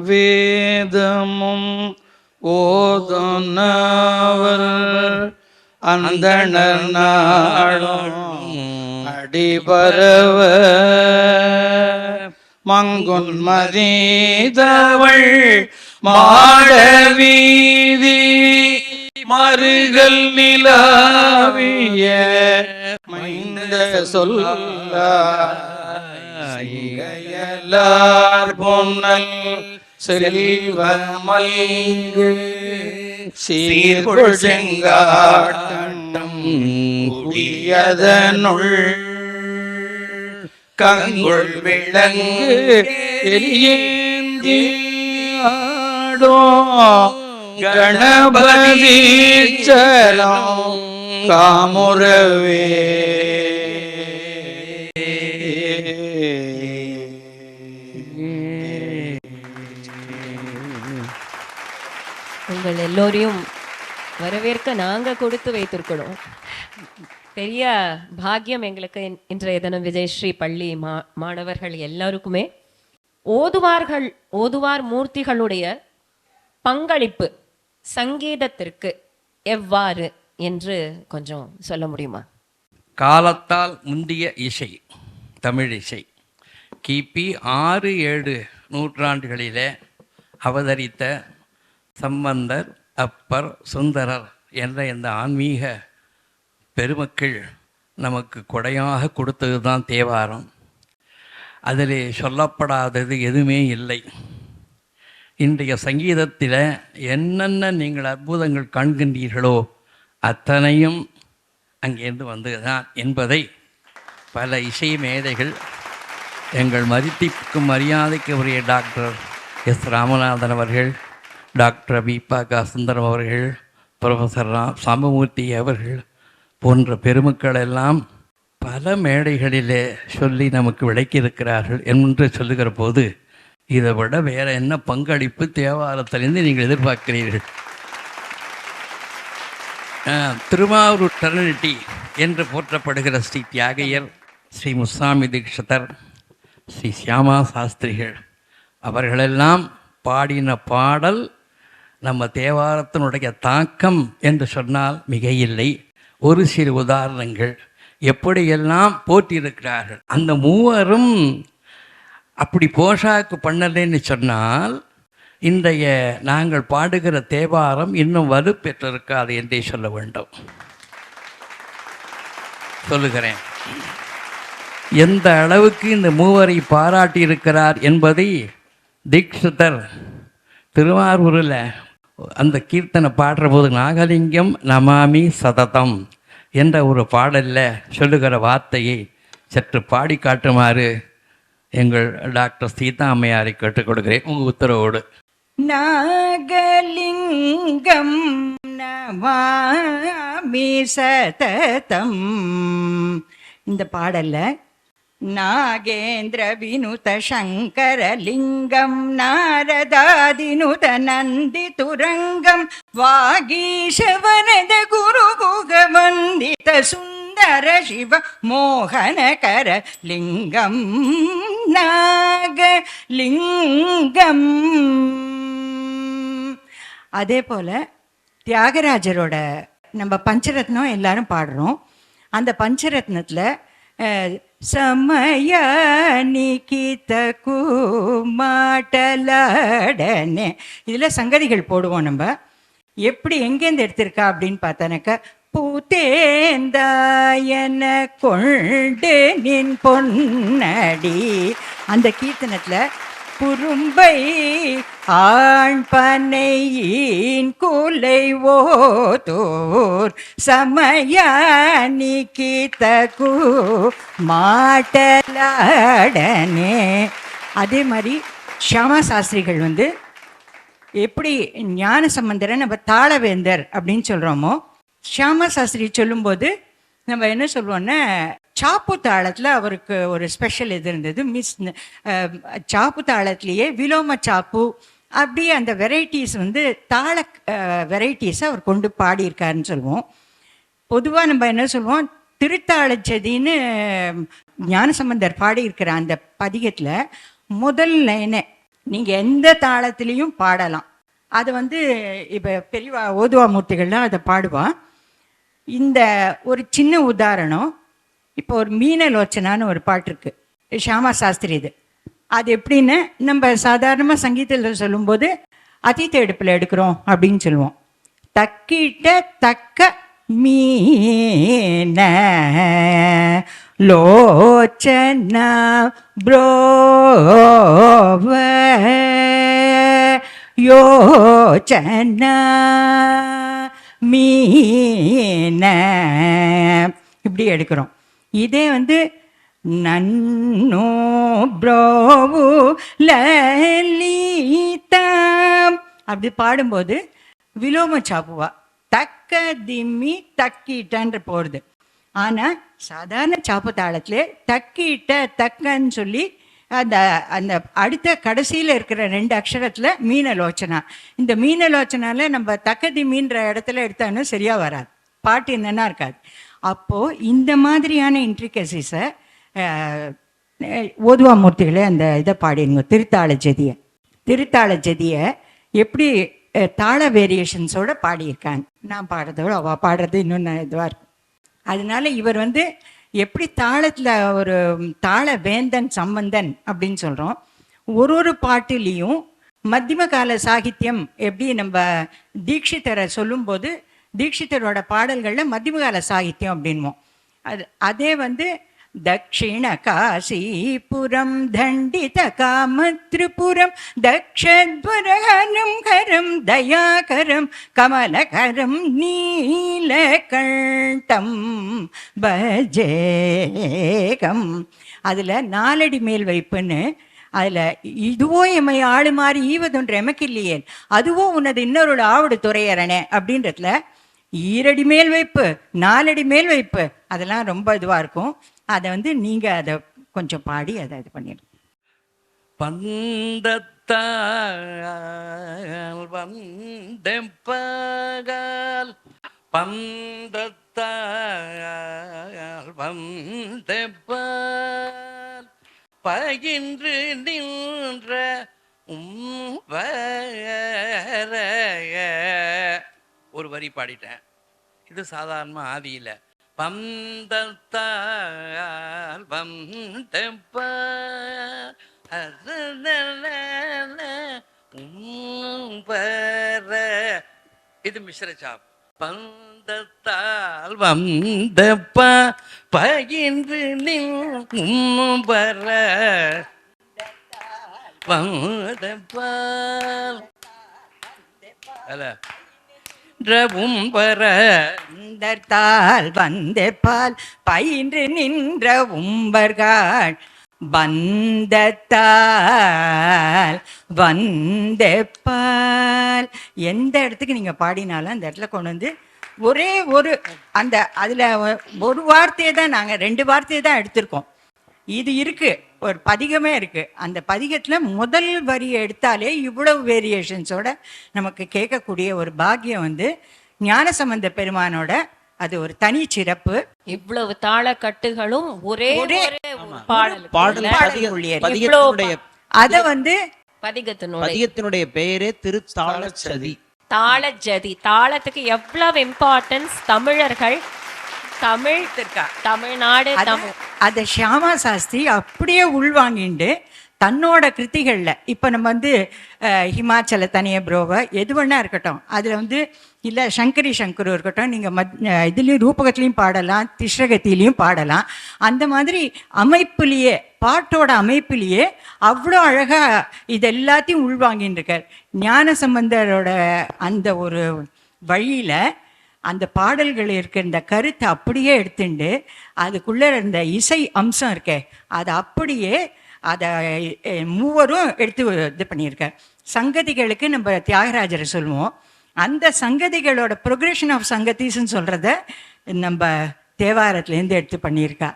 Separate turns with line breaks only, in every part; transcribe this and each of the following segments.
வேதமும் ஓதுனவர் அந்தணர் நாளும் அடிபரவ மங்குன்மதீதவள் மாடவீதி மருகல் நிலாவிய மைந்த சொல்லார் பொன்னல் செல்வ மல்கு சீர்கொள் செங்காட்டம் குடியதனுள் கங்குள் விளங்கு எரியேந்தி ஆடோ கணபதி சலம் காமுறவே.
உங்கள் எல்லோரையும் வரவேற்க நாங்கள் கொடுத்து வைத்திருக்கணும். பெரிய பாக்கியம் எங்களுக்கு இன்றைய தினம் விஜயஸ்ரீ பள்ளி மாணவர்கள் எல்லாருக்குமே ஓதுவார் மூர்த்திகளுடைய பங்களிப்பு சங்கீதத்திற்கு எவ்வாறு என்று கொஞ்சம் சொல்ல முடியுமா?
காலத்தால் முந்திய இசை, தமிழ் இசை கிபி 6-7 நூற்றாண்டுகளிலே அவதரித்த சம்பந்தர், அப்பர், சுந்தரர் என்ற இந்த ஆன்மீக பெருமக்கள் நமக்கு கொடையாக கொடுத்தது தான் தேவாரம். அதில் சொல்லப்படாதது எதுவுமே இல்லை. இன்றைய சங்கீதத்தில் என்னென்ன நீங்கள் அற்புதங்கள் காண்கின்றீர்களோ அத்தனையும் அங்கேருந்து வந்ததுதான் என்பதை பல இசை மேதைகள், எங்கள் மதிப்பிற்கும் மரியாதைக்கு உரிய டாக்டர் எஸ் ராமநாதன் அவர்கள், டாக்டர் பா சுந்தரம் அவர்கள், ப்ரொஃபஸர் சாம்பமூர்த்தி அவர்கள் போன்ற பெருமக்கள் எல்லாம் பல மேடைகளிலே சொல்லி நமக்கு விளக்கியிருக்கிறார்கள் என்று சொல்லுகிற போது இதை விட வேறு என்ன பங்களிப்பு தேவாரத்திலிருந்து நீங்கள் எதிர்பார்க்கிறீர்கள்? திருவாரூர் டெர்னிட்டி என்று போற்றப்படுகிற ஸ்ரீ தியாகையர், ஸ்ரீ முசாமி தீக்ஷிதர், ஸ்ரீ சியாமா சாஸ்திரிகள் அவர்களெல்லாம் பாடின பாடல் நம்ம தேவாரத்தினுடைய தாக்கம் என்று சொன்னால் மிக இல்லை. ஒரு சில உதாரணங்கள் எப்படியெல்லாம் போற்றியிருக்கிறார்கள். அந்த மூவரும் அப்படி போஷாக்கு பண்ணலைன்னு சொன்னால் இன்றைய நாங்கள் பாடுகிற தேவாரம் இன்னும் வலுப்பெற்றிருக்காது என்றே சொல்ல வேண்டும். சொல்லுகிறேன், எந்த அளவுக்கு இந்த மூவரை பாராட்டியிருக்கிறார் என்பதை தீக்ஷிதர் திருவாரூரில் அந்த கீர்த்தனை பாடுற போது நாகலிங்கம் நமாமி சததம் என்ற ஒரு பாடலில் சொல்லுகிற வார்த்தையை சற்று பாடி காட்டுமாறு எங்கள் டாக்டர் சீதா அம்மையாரை கேட்டுக் கொடுக்கிறேன் உங்கள் உத்தரவோடு.
நாகலிங்கம் நமாமி சததம். இந்த பாடல்ல நாகேந்திர வினுத சங்கரலிங்கம் நாரதாதினுத நந்தி துரங்கம் வாகீஷவனத குருகுக வந்தித சுந்தர சிவ மோகனகர லிங்கம் நாகலிங்கம். அதே போல தியாகராஜரோட நம்ம பஞ்சரத்னம் எல்லாரும் பாடுறோம். அந்த பஞ்சரத்னத்தில் சமய நிகித கூமாட்டலாடனே இதில் சங்கதிகள் போடுவோம். நம்ம எப்படி எங்கேருந்து எடுத்திருக்கா அப்படின்னு பார்த்தானாக்கா, பூத்தேந்தாயன கொண்டு நின் பொன்னடி அந்த கீர்த்தனத்தில் குறும்பை ஆண் பனையின் கூலை ஓதோர் சமயானிக்கிதகு மாட்டலாடனே. அதே மாதிரி ஷியாமா சாஸ்திரிகள் எப்படி ஞான சம்பந்தரை நம்ம தாளவேந்தர் அப்படின்னு சொல்கிறோமோ, ஷியாமா சாஸ்திரி சொல்லும்போது நம்ம என்ன சொல்லுவோன்னா, சாப்பு தாளத்தில் அவருக்கு ஒரு ஸ்பெஷல் இது இருந்தது. சாப்பு தாளத்திலேயே விலோம சாப்பு அப்படி அந்த வெரைட்டிஸ் தாள வெரைட்டிஸை அவர் கொண்டு பாடியிருக்காருன்னு சொல்லுவோம். பொதுவாக நம்ம என்ன சொல்லுவோம், திருத்தாளச்சதின்னு ஞானசம்பந்தர் பாடியிருக்கிற அந்த பதிகத்தில் முதல் லைனை நீங்கள் எந்த தாளத்திலையும் பாடலாம். அது வந்து இப்போ பெரியவா ஓதுவா மூர்த்திகள்லாம் அதை பாடுவா. இந்த ஒரு சின்ன உதாரணம், இப்போ ஒரு மீனலோச்சனான்னு ஒரு பாட்டு இருக்கு, ஷியாமா சாஸ்திரி இது. அது எப்படின்னு நம்ம சாதாரணமாக சங்கீதத்தில் சொல்லும்போது அதீத எடுப்பில் எடுக்கிறோம் அப்படின்னு சொல்லுவோம். தக்கிட்ட தக்க மீன லோச்சனா ப்ரோவ யோச்சனா மீன இப்படி எடுக்கிறோம். இதே வந்து நன்னோ ப்ரோவு லலிதம் அப்படி பாடும்போது விலோம சாப்புவா தக்க திம்மி தக்கிட்டன்ற போகிறது. ஆனால் சாதாரண சாப்பு தாளத்திலே தக்கிட்ட தக்கன்னு சொல்லி அந்த அந்த அடுத்த கடைசியில் இருக்கிற 2 அக்ஷரத்தில் மீனலோச்சனா. இந்த மீனலோச்சனால நம்ம தக்கதி மீன்ற இடத்துல எடுத்தானு சரியாக வராது, பாட்டு என்னென்னா இருக்காது. அப்போது இந்த மாதிரியான இன்ட்ரிகசிஸை ஓதுவா மூர்த்திகளே அந்த இதை பாடிடுங்க. திருத்தாள ஜதியை எப்படி தாள வேரியேஷன்ஸோடு பாடியிருக்காங்க. நான் பாடுறதோட அவள் பாடுறது இன்னும் இதுவாக இருக்கும். அதனால இவர் வந்து எப்படி தாளத்தில் ஒரு தாள வேந்தன் சம்பந்தன் அப்படின்னு சொல்கிறோம். ஒரு பாட்டுலேயும் மத்தியம கால சாகித்யம் எப்படி நம்ம தீட்சிதரை சொல்லும்போது தீட்சிதரோட பாடல்களில் மத்தியம கால சாகித்யம் அப்படின்வோம். அதே வந்து தக்ஷிண காசிபுரம் தண்டித காமத்ரிபுரம் தக்ஷத்வரஹரம் கரம் தயாகரம் கமலகரம் நீலகண்டம் பஜேகம். அதில் 4 அடி மேல் வைப்புன்னு அதில் இதுவோ எம்மை ஆளு மாறி ஈவதொன்று எமக்கில்லையே அதுவோ உனது இன்னொரு ஆவடு துறையறனே அப்படின்றதுல 2 அடி மேல் வைப்பு 4 அடி மேல் வைப்பு அதெல்லாம் ரொம்ப இதுவாக இருக்கும். அதை வந்து நீங்கள் அதை கொஞ்சம் பாடி அதை இது பண்ணிடுங்க.
பந்தத்தால் வந்தெப்பகால் பந்தத்தால் வந்தெப்பால் பகின்று நின்ற ஒரு வரி பாடிட்டேன். இது சாதாரண ஆதியில் பந்தத்தால் வந்தெப்பால் இது மிஸ்ர சாப். பந்தத்தால் வந்தப்பா பகின்று நின்பர வந்தப்பால் அல்ல
உம்பரால் வந்தெப்பால் பயின்று நின்ற உம்பர்கள் பந்தத்தால் வந்தெப்பால் எந்த இடத்துக்கு நீங்கள் பாடினாலும் அந்த இடத்துல கொண்டு வந்து ஒரே ஒரு அந்த அதில் ஒரு வார்த்தையை தான் நாங்கள் 2 வார்த்தையை தான் எடுத்திருக்கோம். இது இருக்கு, ஒரு பதிகமே இருக்கு. அந்த பதிகத்தில் முதல் வரியை எடுத்தாலே இவ்வளவு வேரியேஷன்ஸோட நமக்கு கேட்கக்கூடிய ஒரு பாக்கியம் வந்து ஞானசம்பந்த பெருமானோட அது ஒரு தனி சிறப்பு.
இவ்வளவு தாளக்கட்டுகளும் ஒரே
அத வந்து
பதிகத்தினுடைய பெயரே திருத்தாளச்சதி.
தாளஜதி தாளத்துக்கு எவ்வளவு இம்பார்ட்டன்ஸ் தமிழர்கள் தமிழ்நாடு
அதை ஷியாமா சாஸ்திரி அப்படியே உள்வாங்கிண்டு தன்னோட கிருத்திகளில் இப்போ நம்ம வந்து ஹிமாச்சல தனிய புரோவை எது வேணா இருக்கட்டும், அதில் வந்து இல்லை சங்கரி சங்கரு இருக்கட்டும், நீங்கள் இதுலேயும் ரூபகத்துலேயும் பாடலாம், திஸ்ரகத்திலையும் பாடலாம். அந்த மாதிரி அமைப்புலேயே பாட்டோட அமைப்புலேயே அவ்வளோ அழகாக இது எல்லாத்தையும் உள்வாங்கின்னு இருக்கார். ஞானசம்பந்தரோட அந்த ஒரு வழியில் அந்த பாடல்கள் இருக்க இந்த கருத்தை அப்படியே எடுத்துட்டு அதுக்குள்ளே இருந்த இசை அம்சம் இருக்கே அதை அப்படியே அதை மூவரும் எடுத்து இது பண்ணியிருக்கார். சங்கதிகளுக்கு நம்ம தியாகராஜரை சொல்லுவோம். அந்த சங்கதிகளோட ப்ரொக்ரெஷன் ஆஃப் சங்கதிஸ்ன்னு சொல்கிறத நம்ம தேவாரத்துலேருந்து எடுத்து பண்ணியிருக்கா.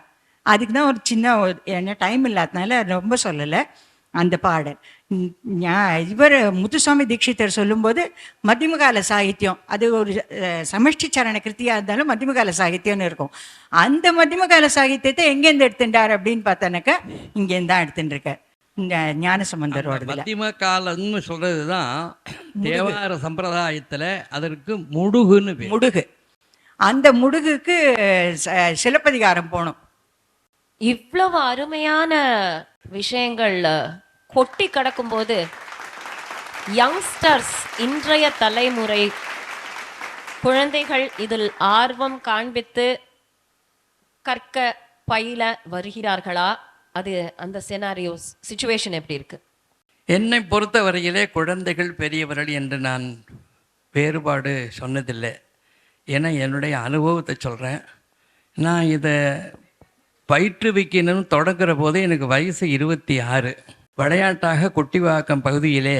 அதுக்கு தான் ஒரு சின்ன என்ன டைம் இல்லாதனால ரொம்ப சொல்லலை. அந்த பாடல் இவர் முத்துசுவாமி தீட்சிதர் சொல்லும்போது மத்தியமகால சாகித்யம் அது ஒரு சமஷ்டி சரண கிருத்தியாக இருந்தாலும் மத்தியமகால சாகித்யம்னு இருக்கும். அந்த மத்தியமகால சாகித்யத்தை எங்கேருந்து எடுத்துட்டார் அப்படின்னு பார்த்தானாக்கா இங்கேருந்து தான் எடுத்துட்டுருக்கார். இந்த ஞானசம்பந்தரோடதுல.
மத்தியம காலம்னு சொல்றது தான் தேவார சம்பிரதாயத்துல அதற்கு முடுகுன்னு பேர்.
முடுகு. அந்த முடுகுக்கு சிலப்பதிகாரம் போகணும்.
இவ்வளவு அருமையான விஷயங்கள் கொட்டி கிடக்கும்போது யங்ஸ்டர்ஸ், இன்றைய தலைமுறை குழந்தைகள் இதில் ஆர்வம் காண்பித்து கற்க பயில வருகிறார்களா? அது அந்த சினாரியோஸ் சிச்சுவேஷன் எப்படி இருக்கு?
என்னை பொறுத்த வரையிலே குழந்தைகள் பெரியவர்கள் என்று நான் வேறுபாடு சொன்னதில்லை. ஏன்னா என்னுடைய அனுபவத்தை சொல்கிறேன். நான் இதை பயிற்றுவிக்கணும்னு தொடங்குற போது எனக்கு வயசு 26. விளையாட்டாக கொட்டிவாக்கம் பகுதியிலே,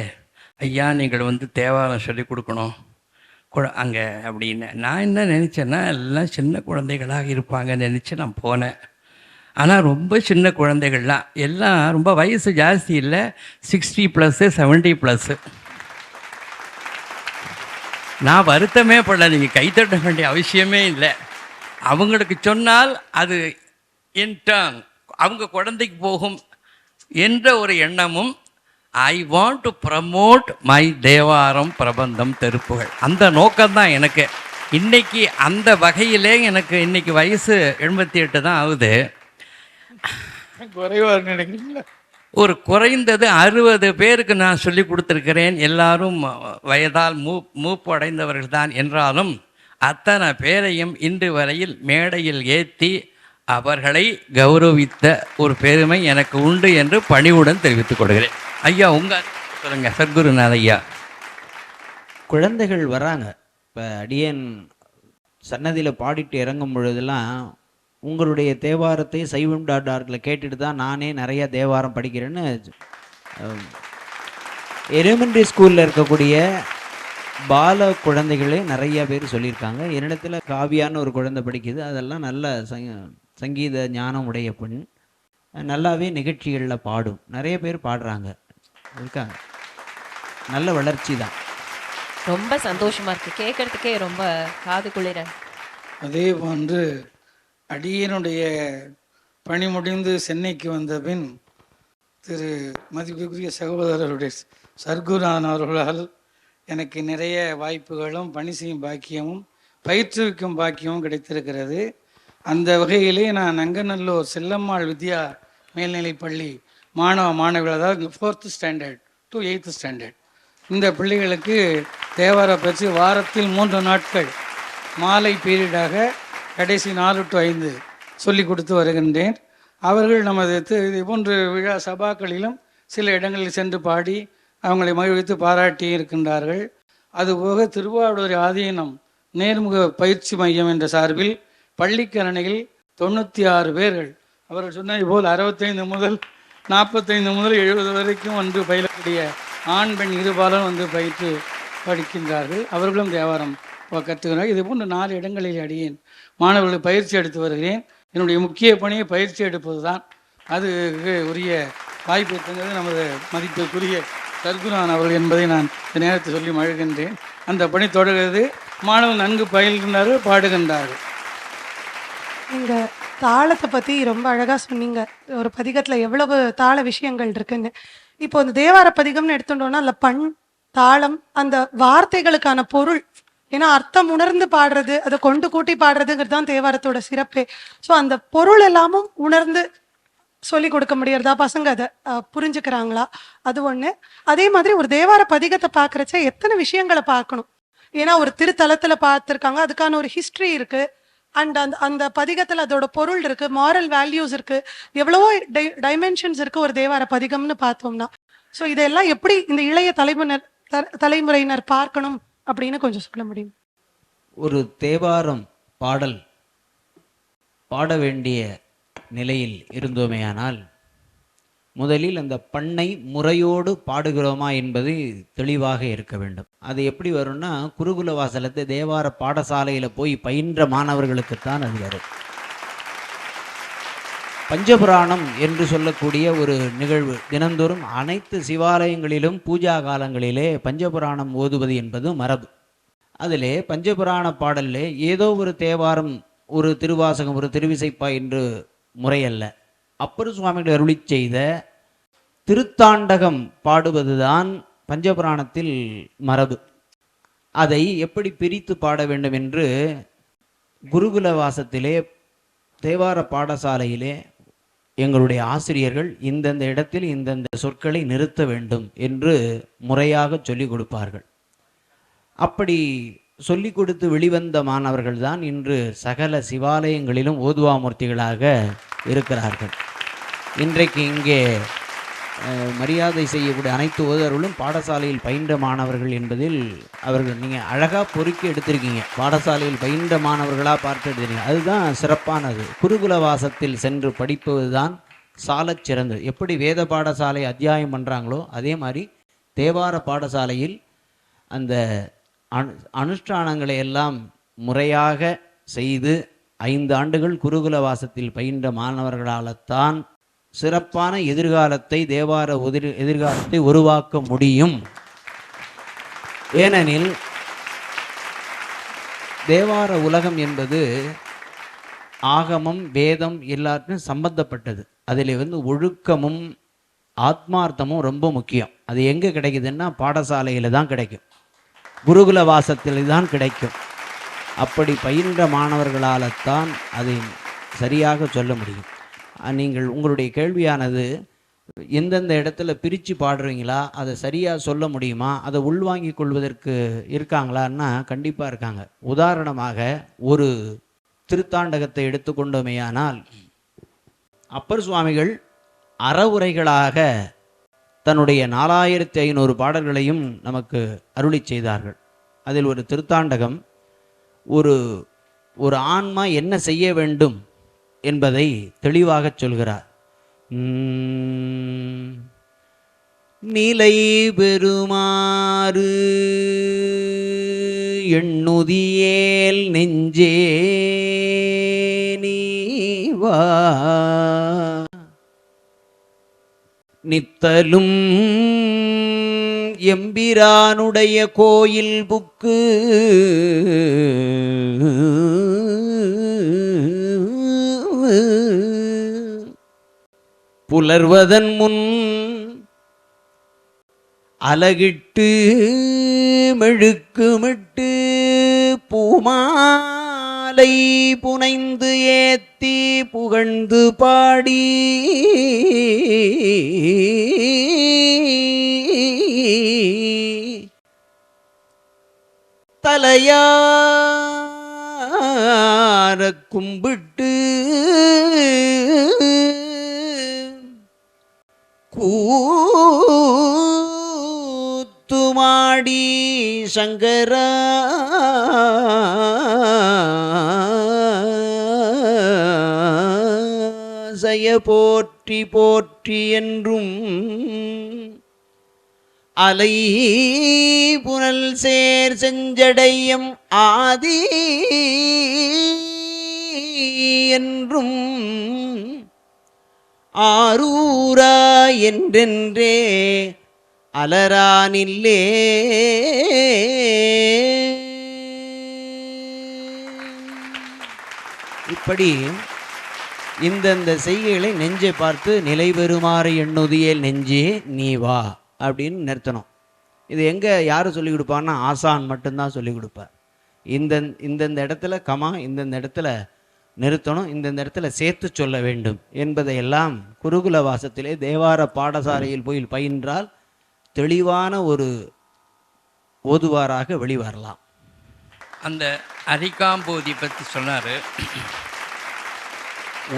ஐயா நீங்கள் வந்து தேவாரம் சொல்லி கொடுக்கணும் அங்கே அப்படின்னு. நான் என்ன நினச்சேன்னா எல்லாம் சின்ன குழந்தைகளாக இருப்பாங்கன்னு நினச்சி நான் போனேன். ஆனால் ரொம்ப சின்ன குழந்தைகள்லாம், எல்லாம் ரொம்ப வயசு ஜாஸ்தி இல்லை, 60+, 70+. நான் வருத்தமே படல, நீங்கள் கைத்தட்ட வேண்டிய அவசியமே இல்லை. அவங்களுக்கு சொன்னால் அது இன்டர்ன் அவங்க குழந்தைக்கு போகும் என்ற ஒரு எண்ணமும், I want to promote my Thevaram Prabandham தெருப்புகள், அந்த நோக்கம்தான் எனக்கு. இன்னைக்கு அந்த வகையிலே எனக்கு இன்னைக்கு வயசு 78 தான் ஆகுது. ஒரு குறைந்தது 60 பேருக்கு நான் சொல்லி கொடுத்துருக்கிறேன். எல்லாரும் வயதால் மூப்பு அடைந்தவர்கள் தான் என்றாலும் அத்தனை பேரையும் இன்று வரையில் மேடையில் ஏற்றி அவர்களை கௌரவித்த ஒரு பெருமை எனக்கு உண்டு என்று பணிவுடன் தெரிவித்துக் கொள்கிறேன். ஐயா உங்க சொல்லுங்க. சத்குருநாத ஐயா.
குழந்தைகள் வராங்க. இப்போ அடியேன் சன்னதியில் பாடிட்டு இறங்கும் பொழுதெல்லாம் உங்களுடைய தேவாரத்தை சைவம்.orgல கேட்டுட்டு தான் நானே நிறையா தேவாரம் படிக்கிறேன்னு எலிமெண்ட்ரி ஸ்கூலில் இருக்கக்கூடிய பால குழந்தைகளே நிறைய பேர் சொல்லியிருக்காங்க. என்னிடத்தில் காவியான்னு ஒரு குழந்தை படிக்குது. அதெல்லாம் நல்ல சங்கீத ஞானம் உடைய பெண், நல்லாவே நிகழ்ச்சிகளில் பாடும். நிறைய பேர் பாடுறாங்க இருக்காங்க. நல்ல வளர்ச்சி தான்.
ரொம்ப சந்தோஷமா இருக்கு கேட்கறதுக்கே, ரொம்ப காது குளிர.
அதே போன்று அடியனுடைய பணி முடிந்து சென்னைக்கு வந்த பின் திரு மதிப்புக்குரிய சகோதரருடைய சர்க்குருநாதன் அவர்களால் எனக்கு நிறைய வாய்ப்புகளும் பணி செய்யும் பாக்கியமும் பயிற்றுவிக்கும் பாக்கியமும் கிடைத்திருக்கிறது. அந்த வகையிலே நான் நங்கநல்லூர் செல்லம்மாள் வித்யா மேல்நிலைப்பள்ளி மாணவிகள், அதாவது 4th standard to 8th standard, இந்த பிள்ளைகளுக்கு தேவார பயிற்சி வாரத்தில் 3 நாட்கள் மாலை பீரியடாக கடைசி 4 to 5 சொல்லி கொடுத்து வருகின்றேன். அவர்கள் நமது இது போன்ற விழா சபாக்களிலும் சில இடங்களில் சென்று பாடி அவங்களை மகிழ்வித்து பாராட்டி இருக்கின்றார்கள். அதுபோக திருவாவூர் ஆதீனம் நேர்முக பயிற்சி மையம் என்ற சார்பில் பள்ளிக்கரணையில் 96 பேர்கள், அவர்கள் சொன்னது போல் 65 முதல் 45 முதல் 70 வரைக்கும் வந்து பயிலக்கூடிய ஆண் பெண் இருபாலும் வந்து பயிற்று படிக்கின்றார்கள். அவர்களும் தேவாரம் கற்றுக்கிறார்கள். இது போன்ற 4 இடங்களில் அடியேன் மாணவர்களுக்கு பயிற்சி எடுத்து வருகிறேன். என்னுடைய முக்கிய பணியை பயிற்சி எடுப்பது தான். அதுக்கு உரிய வாய்ப்பு தந்தது நமது மதிப்புக்குரிய சர்க்குருநாதன் அவர்கள் என்பதை நான் இந்த நேரத்தை சொல்லி மகிழ்கின்றேன். அந்த பணி தொடர்கிறது. மாணவர்கள் நன்கு பயில்கின்றார்கள், பாடுகின்றார்கள்.
நீங்கள் தாளத்தை பற்றி ரொம்ப அழகாக சொன்னீங்க. ஒரு பதிகத்தில் எவ்வளவு தாள விஷயங்கள் இருக்குன்னு. இப்போ இந்த தேவார பதிகம்னு எடுத்துட்டோம்னா அதில் பண், தாளம், அந்த வார்த்தைகளுக்கான பொருள், ஏன்னா அர்த்தம் உணர்ந்து பாடுறது, அதை கொண்டு கூட்டி பாடுறதுங்கிறது தான் தேவாரத்தோட சிறப்பே. ஸோ அந்த பொருள் எல்லாமும் உணர்ந்து சொல்லி கொடுக்க முடியறதா, பசங்க அதை புரிஞ்சுக்கிறாங்களா, அது ஒன்று. அதே மாதிரி ஒரு தேவார பதிகத்தை பார்க்குறச்ச எத்தனை விஷயங்களை பார்க்கணும். ஏன்னா ஒரு திருத்தலத்தில் பார்த்துருக்காங்க, அதுக்கான ஒரு ஹிஸ்ட்ரி இருக்குது. அண்ட் அந்த பதிகத்தில் அதோட பொருள் இருக்கு, மாரல் வேல்யூஸ் இருக்கு, எவ்வளவோ டைமென்ஷன்ஸ் இருக்கு ஒரு தேவார பதிகம்னு பார்த்தோம்னா. ஸோ இதெல்லாம் எப்படி இந்த இளைய தலைமுறையினர் பார்க்கணும் அப்படின்னு கொஞ்சம் சொல்ல முடியும்?
ஒரு தேவாரம் பாடல் பாட வேண்டிய நிலையில் இருந்தோமேயானால் முதலில் அந்த பண்ணை முறையோடு பாடுகிறோமா என்பது தெளிவாக இருக்க வேண்டும். அது எப்படி வரும்னா, குருகுல வாசலத்தை தேவார பாடசாலையில் போய் பயின்ற மாணவர்களுக்குத்தான் அது வரும். பஞ்சபுராணம் என்று சொல்லக்கூடிய ஒரு நிகழ்வு தினந்தோறும் அனைத்து சிவாலயங்களிலும் பூஜா காலங்களிலே பஞ்சபுராணம் ஓதுவது என்பது மரபு. அதிலே பஞ்சபுராண பாடலிலே ஏதோ ஒரு தேவாரம், ஒரு திருவாசகம், ஒரு திருவிசைப்பா என்று முறையல்ல. அப்பர் சுவாமிகள் அருளி செய்த திருத்தாண்டகம் பாடுவதுதான் பஞ்சபுராணத்தில் மரபு. அதை எப்படி பிரித்து பாட வேண்டும் என்று குருகுல வாசத்திலே தேவார பாடசாலையிலே எங்களுடைய ஆசிரியர்கள் இந்தந்த இடத்தில் இந்தந்த சொற்களை நிறுத்த வேண்டும் என்று முறையாக சொல்லிக் கொடுப்பார்கள். அப்படி சொல்லிக் கொடுத்து வெளிவந்த மாணவர்கள் தான் இன்று சகல சிவாலயங்களிலும் ஓதுவாமூர்த்திகளாக இருக்கிறார்கள். இன்றைக்கு இங்கே மரியாதை செய்யக்கூடிய அனைத்து ஓதர்களும் பாடசாலையில் பயின்ற மாணவர்கள் என்பதில் அவர்கள் நீங்கள் அழகாக பொறுக்கி எடுத்திருக்கீங்க. பாடசாலையில் பயின்ற மாணவர்களாக பார்த்து எடுத்திருக்கீங்க. அதுதான் சிறப்பானது. குருகுல வாசத்தில் சென்று படிப்பது தான் சாலச் சிறந்தது. எப்படி வேத பாடசாலை அத்தியாயம் பண்ணுறாங்களோ அதே மாதிரி தேவார பாடசாலையில் அந்த அனுஷ்டானங்களை எல்லாம் முறையாக செய்து 5 ஆண்டுகள் குருகுல வாசத்தில் பயின்ற மாணவர்களால்தான் சிறப்பான எதிர்காலத்தை தேவார எதிர்காலத்தை உருவாக்க முடியும். ஏனெனில் தேவார உலகம் என்பது ஆகமம் வேதம் எல்லாருக்கும் சம்பந்தப்பட்டது. அதில் ஒழுக்கமும் ஆத்மார்த்தமும் ரொம்ப முக்கியம். அது எங்கே கிடைக்குதுன்னா பாடசாலையில் தான் கிடைக்கும், குருகுல வாசத்தில் தான் கிடைக்கும். அப்படி பயின்ற மாணவர்களால்தான் அதை சரியாக சொல்ல முடியும். நீங்கள் உங்களுடைய கேள்வியானது எந்தெந்த இடத்துல பிரித்து பாடுறீங்களா, அதை சரியாக சொல்ல முடியுமா, அதை உள்வாங்கி கொள்வதற்கு இருக்காங்களான்னா கண்டிப்பாக இருக்காங்க. உதாரணமாக ஒரு திருத்தாண்டகத்தை எடுத்துக்கொண்டோமேயானால் அப்பர் சுவாமிகள் அறவுரைகளாக தன்னுடைய 4500 பாடல்களையும் நமக்கு அருளி செய்தார்கள். அதில் ஒரு திருத்தாண்டகம் ஒரு ஆன்மா என்ன செய்ய வேண்டும் என்பதை தெளிவாக சொல்கிறார். நிலை பெறுமாறு எண்ணுதியேல் நெஞ்சே நீவா, நித்தலும் எம்பிரானுடைய கோயில் புக்கு புலர்வதன் முன் அலகிட்டு மெழுக்குமிட்டு பூமாலை புனைந்து ஏத்தி புகழ்ந்து பாடி தலையார கும்பிட்டு கூத்துமாடி சங்கர சய போற்றி போற்றி என்றும் அலை புனல் சேர் செஞ்சடையம் ஆதி என்றும் ஆரூரா என்றென்றே அலரானில்லே. இப்படி இந்தந்த செய்கைகளை நெஞ்சை பார்த்து நிலை பெறுமாறு எண்ணுதியேல் நெஞ்சே நீ வா அப்படின்னு நிறுத்தணும். இது எங்கே யார் சொல்லிக் கொடுப்பான்னா ஆசான் மட்டும்தான் சொல்லிக் கொடுப்பார். இந்தந்த இடத்துல கமா, இந்தந்த இடத்துல நிறுத்தணும், இந்தந்த இடத்துல சேர்த்து சொல்ல வேண்டும் என்பதையெல்லாம் குருகுல வாசத்திலே தேவார பாடசாலையில் போய் பயின்றால் தெளிவான ஒரு ஓதுவாராக வெளிவரலாம்.
அந்த அரிகாம்போதி பற்றி சொன்னார்.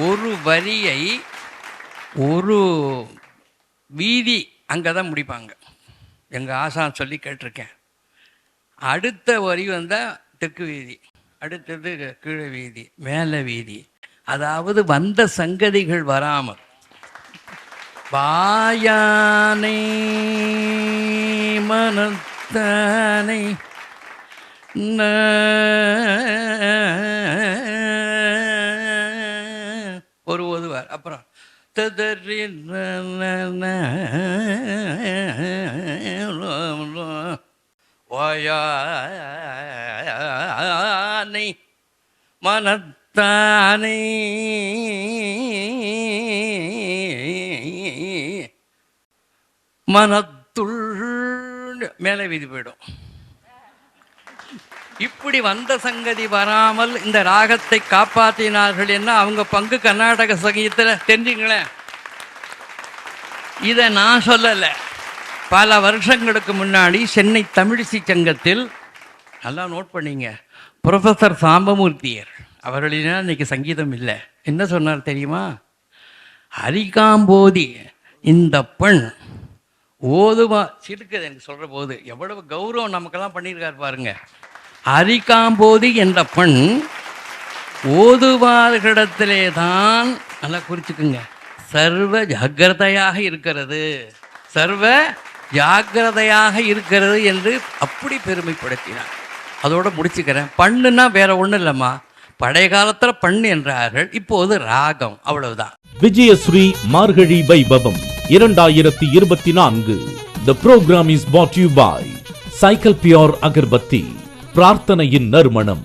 ஒரு வரியை ஒரு வீதி அங்கே தான் முடிப்பாங்க. எங்கள் ஆசான் சொல்லி கேட்டிருக்கேன். அடுத்த வரி வந்தால் தெற்கு வீதி, அடுத்தது கீழே வீதி, மேலே வீதி. அதாவது வந்த சங்கதிகள் வராமல் வாயானை மனத்தானை ஒரு ஓதுவார். அப்புறம் ததறி வாயானை மனத்தானை மனத்துள் மேலே வீதி போயிடும். இப்படி வந்த சங்கதி வராமல் இந்த ராகத்தை காப்பாற்றினார்கள் என்ன அவங்க பங்கு கர்நாடக சங்கீதத்தில் தெரிஞ்சுங்களேன். இதை நான் சொல்லலை, பல வருஷங்களுக்கு முன்னாடி சென்னை தமிழிசை சங்கத்தில், நல்லா நோட் பண்ணிங்க, ப்ரொஃபஸர் சாம்பமூர்த்தியர் அவர்களினா இன்னைக்கு சங்கீதம் இல்லை. என்ன சொன்னார் தெரியுமா? அரிகாம்போதி இந்த பெண் ஓதுவா சிறுக்குது. எனக்கு சொல்கிற போது எவ்வளவு கௌரவம் நமக்கெல்லாம் பண்ணியிருக்கார் பாருங்க. அரிகாம்போதி என்ற பெண் ஓதுவார்களிடத்திலே தான், நல்லா குறிச்சுக்குங்க, சர்வ ஜாக்கிரதையாக இருக்கிறது, சர்வ ஜாக்கிரதையாக இருக்கிறது என்று அப்படி பெருமைப்படுத்தினார். அதோட முடிச்சுக்கிறேன். பண்ணுன்னா வேற ஒன்றும் இல்லைம்மா, பழைய காலத்தில் பண்ணு என்றார்கள், இப்போது ராகம், அவ்வளவுதான்.
விஜயஸ்ரீ மார்கழி வைபவம் 2024. The program is brought to you by Cycle Pure agarbatti, பிரார்த்தனையின் நறுமணம்,